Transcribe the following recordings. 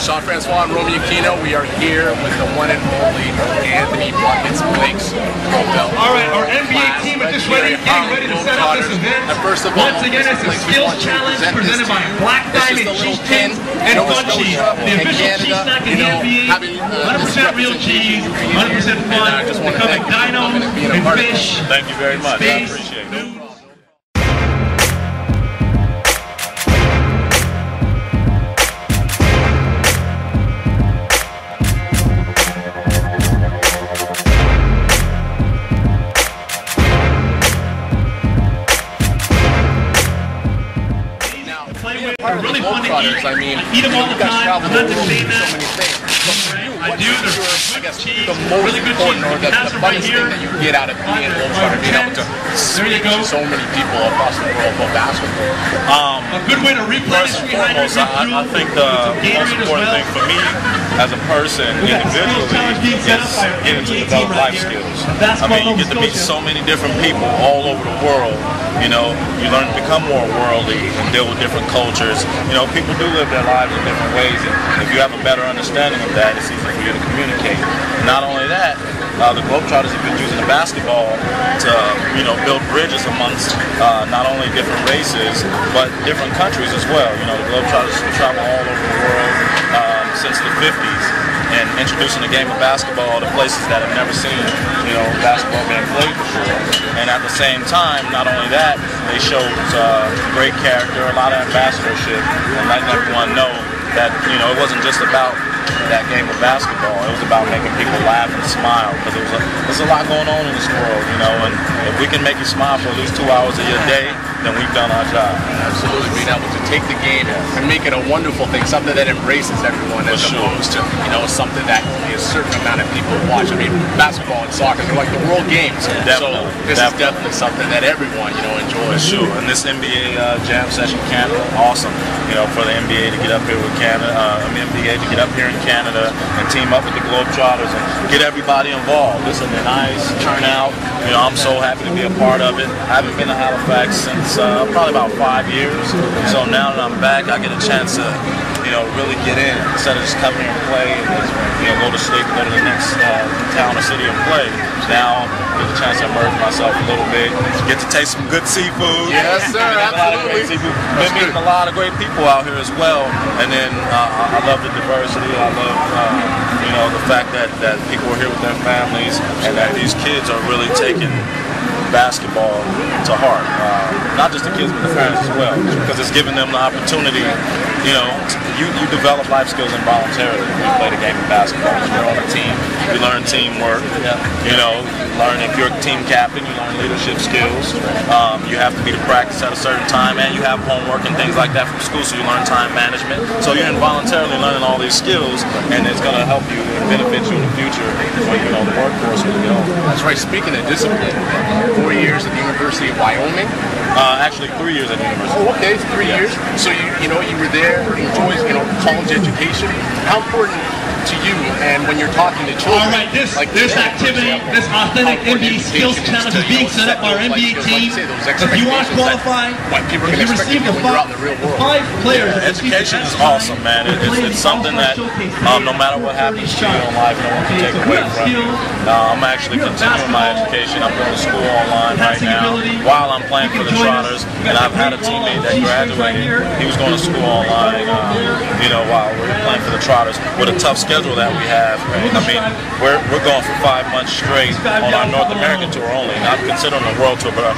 Sean Francois and Romeo Aquino. We are here with the one and only Anthony Buckets Blakes. All right, our NBA team is just getting ready to set up this event. Once again, it's a skills challenge presented by Black Diamond Cheese Tin and Junkies, the official cheese snack in the NBA. 100% real cheese, 100% fun. They come in dino and fish. Thank you very much. I appreciate it. Really fun to eat. I mean, eat them all the time. I'm not just saying that. I do. They're the most important or the funnest thing that you get out of being a Globetrotter, being able to speak to so many people across the world about basketball. A good way to replenish rehydrate. I think the most important thing for me as a person individually is getting to develop life skills. I mean, you get to meet so many different people all over the world. You know, you learn to become more worldly and deal with different cultures. You know, people do live their lives in different ways, and if you have a better understanding of that, it's easier for you to communicate. Not only that, the Globetrotters have been using the basketball to, you know, build bridges amongst not only different races, but different countries as well. You know, the Globetrotters travel all over the world since the 50s. And introducing the game of basketball to places that have never seen, you know, basketball being played before. And at the same time, not only that, they showed great character, a lot of ambassadorship, and letting everyone know that, you know, it wasn't just about that game of basketball. It was about making people laugh and smile, because there's a lot going on in this world, you know, and if we can make you smile for at least 2 hours of your day, then we've done our job. Absolutely, being able to take the game and make it a wonderful thing, something that embraces everyone, as opposed to, you know, something that only a certain amount of people watch. I mean, basketball and soccer, they're like the world games. So this is definitely something that everyone, you know, enjoys. Sure, and this NBA Jam Session Canada, awesome. You know, for the NBA to get up here with Canada, NBA to get up here in Canada and team up with the Globetrotters and get everybody involved. This is a nice turnout. You know, I'm so happy to be a part of it. I haven't been to Halifax since probably about 5 years. So now that I'm back, I get a chance to, you know, really get in instead of just coming here and play and just, you know, go to sleep and go to the next town or city and play. Now, get a chance to immerse myself a little bit, get to taste some good seafood. Yes, sir, absolutely. Been meeting a lot of great people out here as well. And then I love the diversity. I love, you know, the fact that people are here with their families and that these kids are really taking basketball to heart. Not just the kids, but the parents as well, because it's giving them the opportunity. You know, you develop life skills involuntarily when you play the game of basketball. When you're on a team, you learn teamwork. You know, you learn, if you're a team captain, you learn leadership skills. You have to be to practice at a certain time, and you have homework and things like that from school, so you learn time management. So you're involuntarily learning all these skills, and it's going to help you and benefit you in the future when you know the workforce when you get older. That's right. Speaking of discipline, 4 years at the University of Wyoming. Actually, 3 years at the university. Oh, okay, 3 years. So you know, you were there, enjoyed, you know, college education. How important to you, and when you're talking to children? All right, this activity, this authentic NBA skills challenge is being set up by our NBA team. If you want to qualify, if you receive the 5 players, education is awesome, man. It's something that no matter what happens to you in life, no one can take away from you. I'm actually continuing my education. I'm going to school online right now while I'm playing for the Trotters, and I've had a teammate that graduated. He was going to school online, you know, while we're playing for the Trotters with a tough schedule that we have. I mean, we're going for 5 months straight on our North American tour only. Not considering the world tour, but our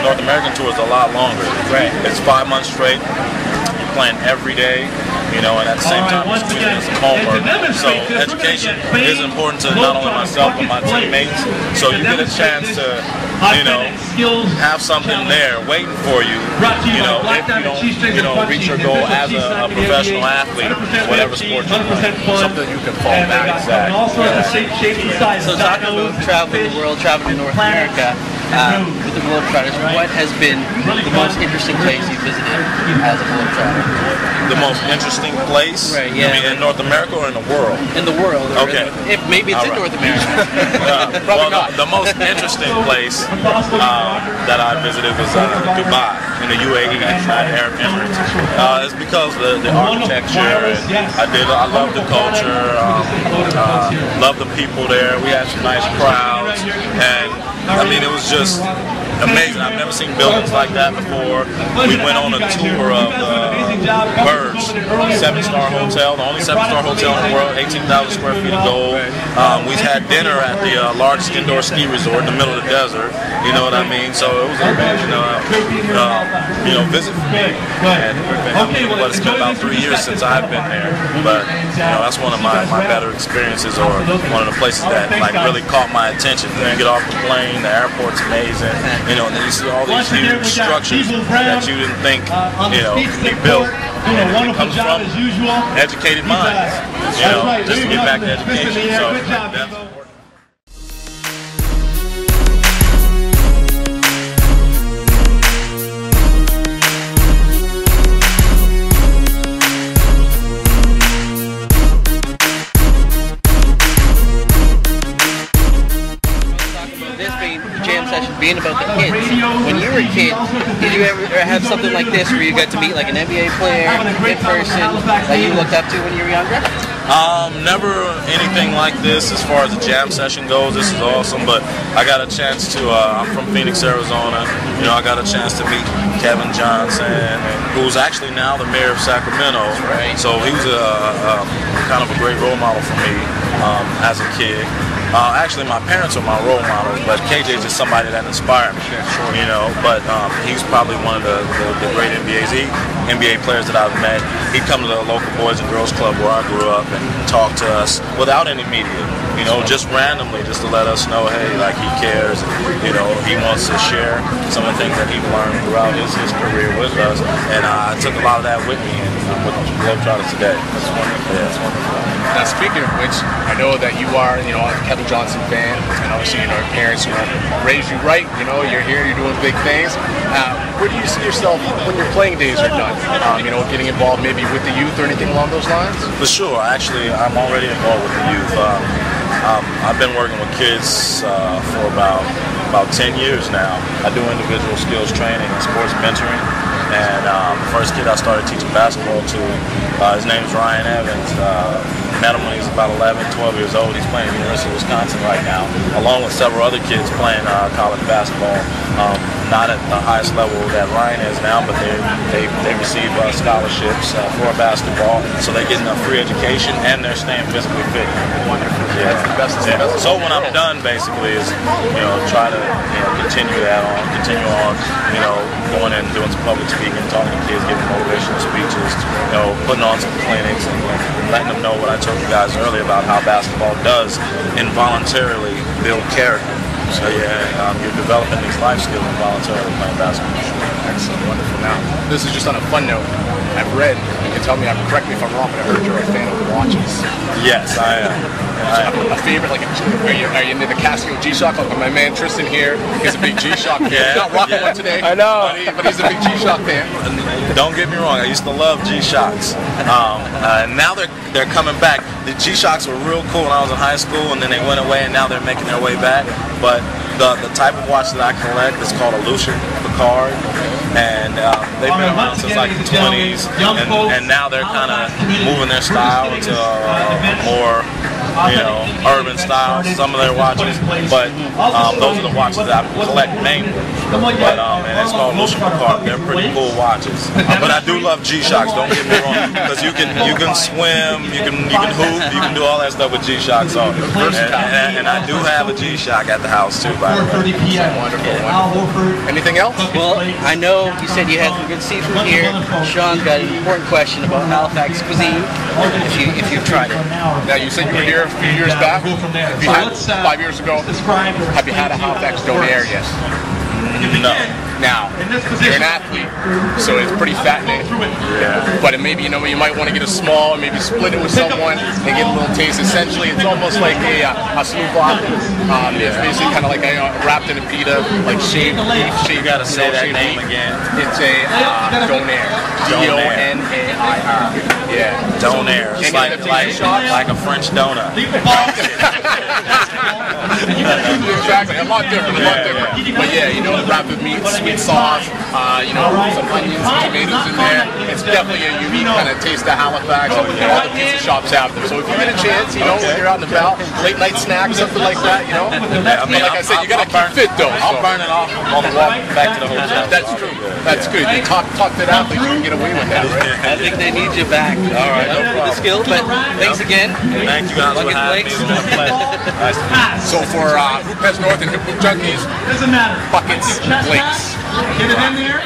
North American tour is a lot longer. It's 5 months straight. You're playing every day, you know, and at the same time, it's doing some homework. So education is important to not only myself but my teammates. So you get a chance to, you know, have something there waiting for you. You know, if you don't, you know, reach your goal as a professional athlete, whatever sport you play, something you can fall back. So talking about traveling the world, traveling to North America, with the Globetrotters, what has been the most interesting place you visited as a Globetrotter? The most interesting place? Right, yeah. I mean, in North America or in the world? In the world. Okay. If maybe it's in North America. Well, the most interesting place that I visited was Dubai, in the UAE, Arab Emirates. It's because the architecture, I love the culture, love the people there. We had some nice crowds, and I mean, it was just amazing. I've never seen buildings like that before. We went on a tour of the Burj, 7-star hotel, the only 7-star hotel in the world, 18,000 square feet of gold. We had dinner at the largest indoor ski resort in the middle of the desert. You know what I mean? So it was an amazing, visit for me. And it's been about 3 years since I've been there, but that's one of my better experiences, or one of the places that like really caught my attention. When you get off the plane, the airport's amazing. And then you see all these huge structures that you didn't think, can be built. And it comes from educated minds, just to get back to education. So that's important. Being about the kids. When you were a kid, did you ever have something like this where you got to meet like an NBA player in person that you looked up to when you were younger? Never anything like this as far as the jam session goes. This is awesome, but I got a chance to, I'm from Phoenix, Arizona. I got a chance to meet Kevin Johnson, who's actually now the mayor of Sacramento. Right. So he was kind of a great role model for me as a kid. Actually, my parents are my role models, but KJ is just somebody that inspired me. But he's probably one of the great NBA players that I've met. He'd come to the local Boys and Girls Club where I grew up and talk to us without any media, just randomly, just to let us know, hey, like he cares, he wants to share some of the things that he learned throughout his career with us. And I took a lot of that with me with the Globetrotters today. That's wonderful. Yeah, it's wonderful. Now, speaking of which, I know that you are, a Kevin Johnson fan, and obviously, your parents, raised you right. You're here, you're doing big things. Where do you see yourself when your playing days are done? Getting involved maybe with the youth or anything along those lines? For sure. Actually, I'm already involved with the youth. I've been working with kids for about 10 years now. I do individual skills training and sports mentoring. And the first kid I started teaching basketball to, his name's Ryan Evans. Met him when he was about 11, 12 years old. He's playing at the University of Wisconsin right now, along with several other kids playing college basketball. Not at the highest level that Ryan is now, but they receive scholarships for basketball, so they get a free education and they're staying physically fit. Wonderful. Yeah. That's the best. Yeah. So when I'm done, basically, is try to continue on, going in and doing some public speaking, talking to kids, giving motivational speeches, putting on some clinics and letting them know what I told you guys earlier about how basketball does involuntarily build character. So you're developing these life skills involuntarily playing basketball. Excellent, wonderful. Now, this is just on a fun note. I've read, you can tell me, correct me if I'm wrong, but I've heard you're a fan of watches. Yes, I am. A favorite, are you into the Casio G-Shock? Like my man Tristan here is a big G-Shock fan. He's not rocking one today. I know. But he's a big G-Shock fan. Don't get me wrong, I used to love G-Shocks. And now they're coming back. The G-Shocks were real cool when I was in high school, and then they went away, and now they're making their way back. But the type of watch that I collect is called a Lucid Picard. And they've been around since like the 20s, and now they're kind of moving their style into more urban style, some of their watches, but those are the watches that I collect mainly. But and it's called Lucid Picard. They're pretty cool watches. But I do love G-Shocks. Don't get me wrong, because you can swim, you can hoop, you can do all that stuff with G-Shocks on. And I do have a G-Shock at the house too, by the way. Wonderful. Anything else? Well, I know you said you had some good seafood here. Sean's got an important question about Halifax cuisine, if you've tried it. Now, you said you were here a few years back. Have you had 5 years ago? Have you had a Halifax donair yet? No. Now, you're an athlete, so it's pretty fattening. Yeah. But it maybe, you know, you might want to get a small, maybe split it with someone and get a little taste. Essentially, it's almost like a sluvop. It's basically kind of like wrapped in a pita, like shaved beef. You gotta say that name again. It's a donair. D-O-N-A-I-R. Yeah. Donair. It's like a French donut. Exactly. A lot different. But yeah, you know, wrapped with meat, sweet sauce, you know, some onions, tomatoes in there. It's definitely a unique kind of taste of Halifax. All the pizza shops have them. So if you get a chance, you know, when you're out and about, late night snack, something like that, you know. I mean, like I said, you gotta keep fit though. I'll burn it off on the walk back to the hotel. That's true. That's good. You talk to that, you can get away with that, right? I think they need you back. All right, no for the skill, but thanks again. Thank you guys for having me. It's been a pleasure. Nice to meet you. So for Hoop Heads North and Hoop Junkies, Doesn't matter. buckets, lakes. Get it in there.